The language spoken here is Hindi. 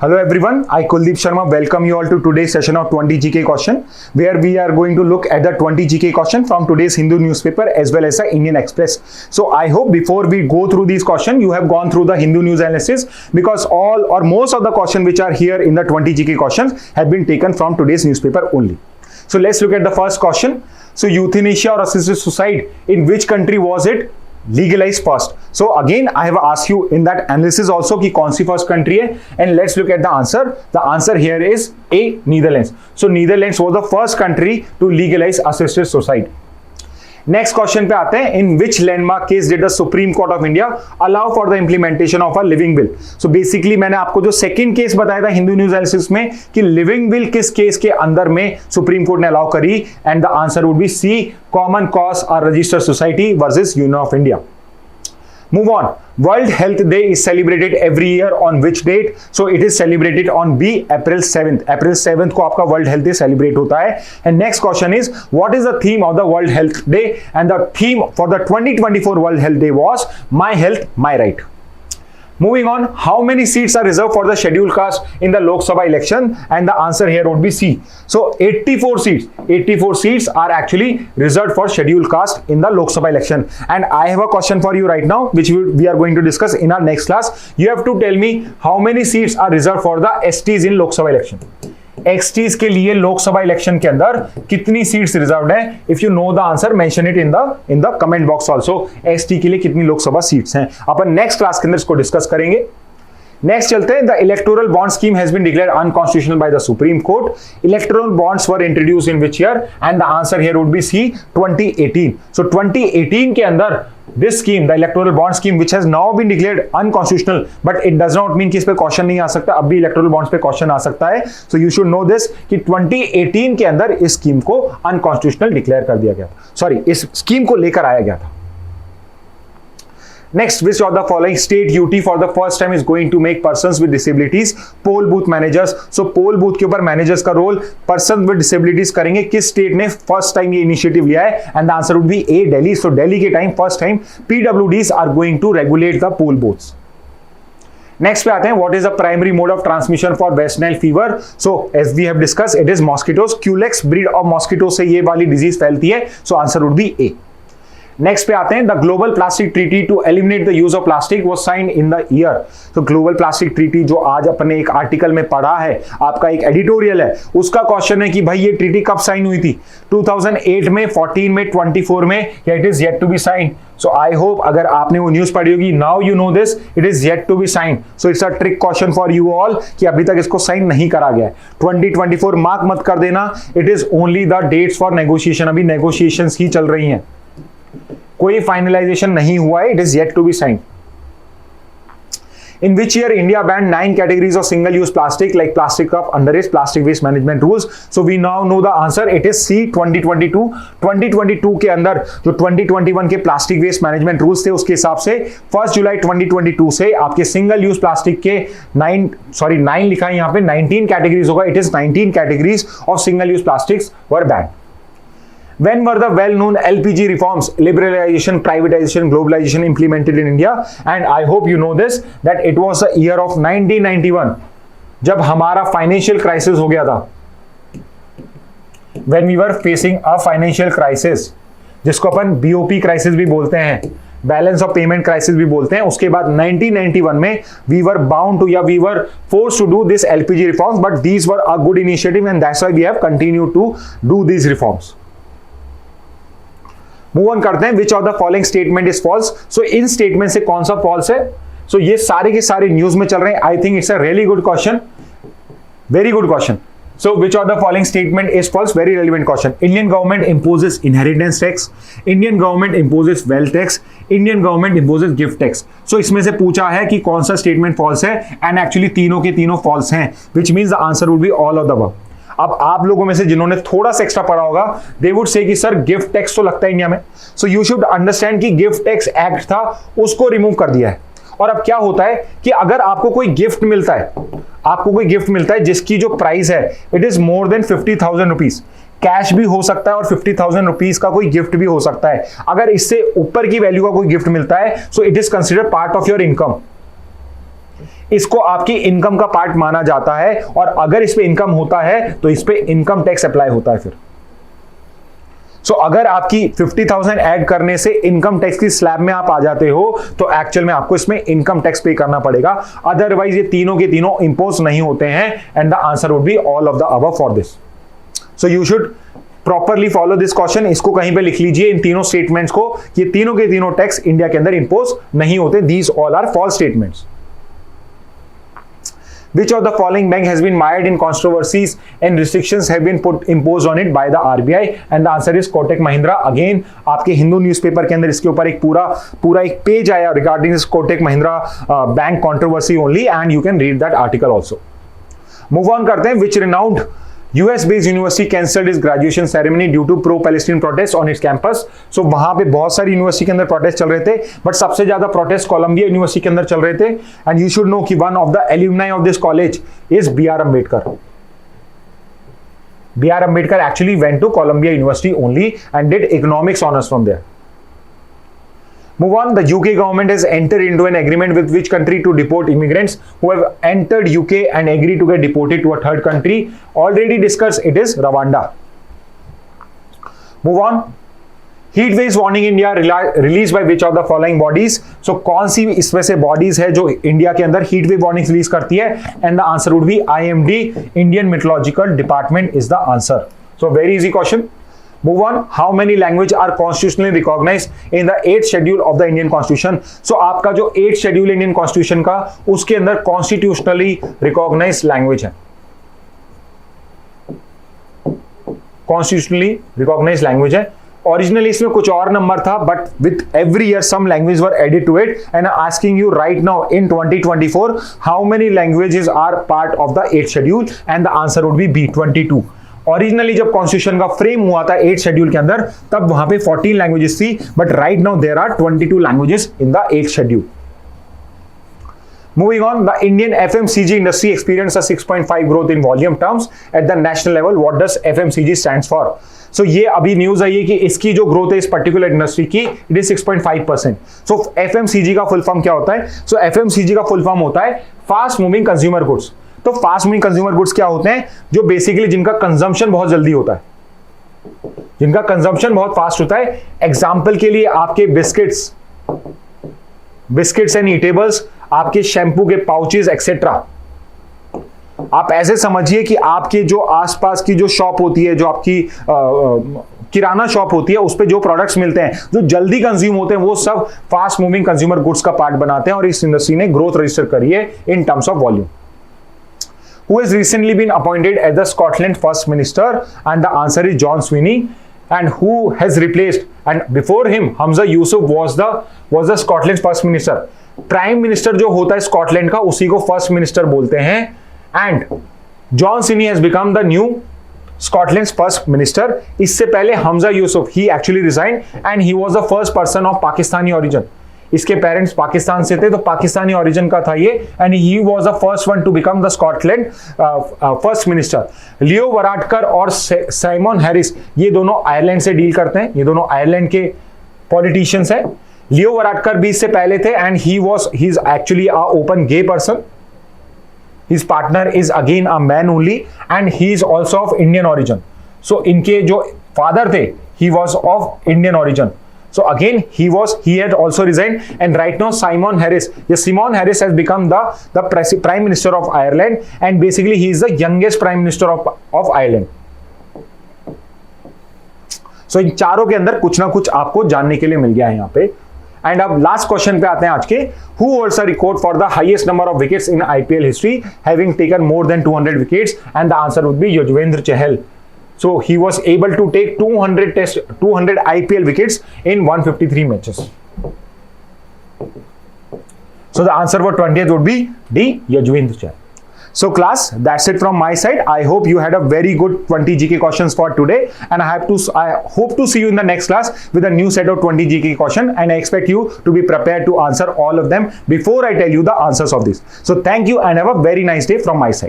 Hello everyone, I Kuldeep Sharma welcome you all to today's session of 20 GK question where we are going to look at the 20 GK question from today's Hindu newspaper as well as the Indian Express. So I hope before we go through these questions, you have gone through the Hindu news analysis because all or most of the questions which are here in the 20 GK questions have been taken from today's newspaper only. So let's look at the first question. So euthanasia or assisted suicide, in which country was it legalized first? So again I have asked you in that analysis also कि कौन सी first country है, and let's look at the answer. The answer here is A, Netherlands. So Netherlands was the first country to legalize assisted suicide. Next question पे आते हैं. In which landmark case did the supreme court of India allow for the implementation of a living will? So basically मैंने आपको जो सेकंड केस बताया था हिंदू न्यूज एनालिसिस में कि लिविंग विल किस केस के अंदर में सुप्रीम कोर्ट ने अलाउ करी, and the answer would be C, common cause और registered society versus union of India. Move on. World Health Day is celebrated every year on which date? So it is celebrated on B, April 7th. April 7th को आपका World Health Day celebrate होता है. And next question is, what is the theme of the World Health Day? And the theme for the 2024 World Health Day was My Health, My Right. Moving on, how many seats are reserved for the scheduled caste in the Lok Sabha election? And the answer here would be C. So 84 seats. 84 seats are actually reserved for scheduled caste in the Lok Sabha election. And I have a question for you right now, which we are going to discuss in our next class. You have to tell me how many seats are reserved for the STs in Lok Sabha election. एक्सटीज के लिए लोकसभा इलेक्शन के अंदर कितनी सीट्स रिजर्व्ड है? If you know the answer mention it in the comment box also. ST के लिए कितनी लोकसभा सीट्स हैं अपन नेक्स्ट क्लास के अंदर इसको डिस्कस करेंगे. नेक्स्ट चलते हैं. The electoral bond scheme has been declared unconstitutional by the supreme Court. Electoral bonds were introduced in which year? And the answer here would be C, 2018. So 2018 के अंदर this scheme, the electoral bond scheme, which has now been declared unconstitutional, but it does not mean कि इस पे क्वेश्चन नहीं आ सकता. अब भी electoral bonds पे क्वेश्चन आ सकता है. So you should know this कि 2018 के अंदर इस स्कीम को अनकॉन्स्टिट्यूशनल डिक्लेयर कर दिया गया था. सॉरी, इस स्कीम को लेकर आया गया था. Next, which of the following state UT for the first time is going to make persons with disabilities poll booth managers? So poll booth के ऊपर managers का रोल persons with disabilities करेंगे. किस स्टेट ने फर्स्ट टाइम ये इनिशिएटिव लिया है? And the answer would be A, Delhi. So Delhi के time first time PWDs are going to regulate the poll booths. Next पे आते हैं. What is the primary mode of transmission for West Nile fever? So as we have discuss, it is mosquitos. Culex breed of mosquito से ये वाली डिजीज फैलती है. So answer would be A. Next पे आते हैं. The global plastic treaty to eliminate the use of plastic was signed in the year. तो ग्लोबल प्लास्टिक ट्रीटी जो आज अपने एक आर्टिकल में पढ़ा है, आपका एक एडिटोरियल है, उसका क्वेश्चन है कि भाई ये ट्रीटी कब साइन हुई थी? 2008 में, 14 में, 24 में, या it is yet to be sign? So I hope अगर आपने वो न्यूज पढ़ी होगी, now you know this, it is yet to be sign. So it's a trick question for you all कि अभी तक इसको साइन नहीं करा गया है. 2024 मार्क मत कर देना. It is only the dates for negotiation. अभी नेगोशिएशंस ही चल रही हैं, कोई फाइनलाइजेशन नहीं हुआ है. It is yet to be sign. In which year India banned 9 categories of single-use plastic like plastic cup under its plastic waste management rules? So we now know the answer. It is C, 2022. 2022 के अंदर जो 2021 के प्लास्टिक वेस्ट मैनेजमेंट रूल्स थे उसके हिसाब से 1 जुलाई 2022 से आपके सिंगल यूज प्लास्टिक के 9 लिखा है यहाँ पे, 19 कैटेगरीज होगा. It is 19 categories of single use plastics were banned. When were the well-known LPG reforms, liberalization, privatization, globalization implemented in India? And I hope you know this, that it was the year of 1991, जब हमारा फाइनेंशियल क्राइसिस हो गया था. When we were facing a financial crisis, जिसको अपन BOP क्राइसिस भी बोलते हैं, बैलेंस ऑफ पेमेंट क्राइसिस भी बोलते हैं. उसके बाद 1991 में we were bound to, या we were forced to do this LPG reforms, but these were a good initiative and that's why we have continued to do these reforms. Move on करते हैं. Which of the following statement is false? So इन स्टेटमेंट से कौन सा फॉल्स है? सो ये सारे के सारे न्यूज में चल रहे हैं. I think it's a really good question, very good question. So which of the following statement is false? Very relevant question. Indian government imposes inheritance tax. Indian government imposes wealth tax. Indian government imposes gift tax. So इसमें से पूछा है कि कौन सा स्टेटमेंट फॉल्स है, एंड एक्चुअली तीनों के तीनों फॉल्स हैं, which means the answer would be all of the above. अब आप लोगों में से जिन्होंने थोड़ा सा एक्स्ट्रा पढ़ा होगा, दे वुड से कि सर गिफ्ट टैक्स तो लगता है इंडिया में. सो यू शुड अंडरस्टैंड कि गिफ्ट टैक्स एक्ट था, उसको रिमूव कर दिया है. और अब क्या होता है कि अगर आपको कोई गिफ्ट मिलता है, जिसकी जो प्राइस है it is more than 50,000 rupees, cash भी हो सकता है और 50,000 रुपीज का कोई गिफ्ट भी हो सकता है. अगर इससे ऊपर की वैल्यू का कोई गिफ्ट मिलता है, so it is considered part of your income. इसको आपकी इनकम का पार्ट माना जाता है, और अगर इस पे इनकम होता है तो इस पे इनकम टैक्स अप्लाई होता है फिर। सो अगर आपकी 50,000 ऐड करने से इनकम टैक्स की स्लैब में आप आ जाते हो तो एक्चुअल में आपको इसमें इनकम टैक्स पे करना पड़ेगा, अदरवाइज ये तीनों के तीनों इंपोज नहीं होते हैं, and the answer would be all of the above for this. So you should properly follow this question. इसको कहीं पे लिख लीजिए इन तीनों स्टेटमेंट्स को, ये तीनों के तीनों टैक्स इंडिया के अंदर इंपोज नहीं होते। These all are false statements. Which of the following bank has been mired in controversies and restrictions have been imposed on it by the RBI? And the answer is Kotak Mahindra. Again, आपके हिंदू न्यूज़पेपर के अंदर इसके ऊपर एक पूरा एक पेज आया regarding this Kotak Mahindra bank controversy only, and you can read that article also. Move on करते हैं। Which renowned US-based university cancelled its graduation ceremony due to pro-Palestine protests on its campus. So वहां पे बहुत सारी यूनिवर्सिटी के अंदर प्रोटेस्ट चल रहे थे, बट सबसे ज्यादा प्रोटेस्ट कोलंबिया यूनिवर्सिटी के अंदर चल रहे थे। एंड यू शुड नो कि one of the alumni of this college is B.R. Ambedkar. B.R. Ambedkar actually went to Columbia University only and did economics honors from there. Move on. The UK government has entered into an agreement with which country to deport immigrants who have entered UK and agreed to get deported to a third country? Already discussed, it is Rwanda. Move on. Heat waves warning India released by which of the following bodies? So कौन सी इसमें से bodies है जो इंडिया के अंदर heat wave warnings release करती है? And the answer would be IMD, Indian Meteorological Department is the answer. So very easy question. Move on. How many languages are constitutionally recognized in the 8th schedule of the Indian Constitution? So आपका जो 8th schedule Indian Constitution का, उसके अंदर constitutionally recognized language है, constitutionally recognized language है। ओरिजिनली इसमें कुछ और नंबर था, but with every year some language were added to it, and asking you right now in 2024 how many languages are part of the 8th schedule, and the answer would be B 22। Originally जब कॉन्स्टिट्यूशन का फ्रेम हुआ था 8th शेड्यूल के अंदर, तब वहां पे 14 लैंग्वेजेस थी, but right now there are 22 languages in the 8th schedule. Moving on, the Indian FMCG industry experienced a 6.5 growth in volume terms at the national level. What does FMCG stands for? So ये अभी न्यूज आई है कि इसकी जो ग्रोथ है इस पर्टिकुलर इंडस्ट्री की, इट इज 6.5%. सो FMCG का फुल फॉर्म क्या होता है? सो FMCG का फुल फॉर्म होता है फास्ट मूविंग कंज्यूमर गुड्स। तो फास्ट मूविंग कंज्यूमर गुड्स क्या होते हैं? जो बेसिकली जिनका कंजम्पशन बहुत जल्दी होता है, जिनका कंजम्पशन बहुत फास्ट होता है। एग्जाम्पल के लिए आपके बिस्किट्स एंड ईटेबल्स, आपके शैम्पू के पाउचेस एक्सेट्रा। आप ऐसे समझिए कि आपके जो आसपास की जो शॉप होती है, जो आपकी किराना शॉप होती है, उस पे जो प्रोडक्ट्स मिलते हैं जो जल्दी कंज्यूम होते हैं, वो सब फास्ट मूविंग कंज्यूमर गुड्स का पार्ट बनाते हैं, और इस इंडस्ट्री ने ग्रोथ रजिस्टर करी है in terms of volume. Who has recently been appointed as the Scotland First Minister? And the answer is John Sweeney. And who has replaced? And before him, Hamza Yusuf was the Scotland's First Minister. Prime minister जो होता है स्कॉटलैंड का, उसी को फर्स्ट मिनिस्टर बोलते हैं। And John Swinney has become the new Scotland's first minister. इससे पहले Humza Yousaf, he actually resign and he was the first person of Pakistani origin. इसके पेरेंट्स पाकिस्तान से थे, तो पाकिस्तानी ओरिजिन का था ये, and he was the first one to become the Scotland first minister. Leo Varadkar और साइमन हैरिस, ये दोनों आयरलैंड से डील करते हैं, ये दोनों आयरलैंड के पॉलिटिशियंस हैं। लियो वराडकर भी इससे पहले थे, and he is actually a open gay person. His partner is again a man only, and he is also of Indian origin. So इनके जो फादर थे, he was of Indian origin. So again, he had also resigned, and right now Simon Harris has become the Prime Minister of Ireland, and basically he is the youngest Prime Minister of Ireland. So इन चारों के अंदर कुछ ना कुछ आपको जानने के लिए मिल गया है यहाँ पे। एंड अब लास्ट क्वेश्चन पे आते हैं आज के। Who holds a record for the highest number of wickets in IPL history, having taken more than 200 wickets? And the answer would be Yuzvendra Chahal. So he was able to take 200 IPL wickets in 153 matches. So the answer for 20th would be D, Yuzvendra Chahal. So class, that's it from my side. I hope you had a very good 20 GK questions for today, and I hope to see you in the next class with a new set of 20 GK question, and I expect you to be prepared to answer all of them before I tell you the answers of this. So thank you and have a very nice day from my side.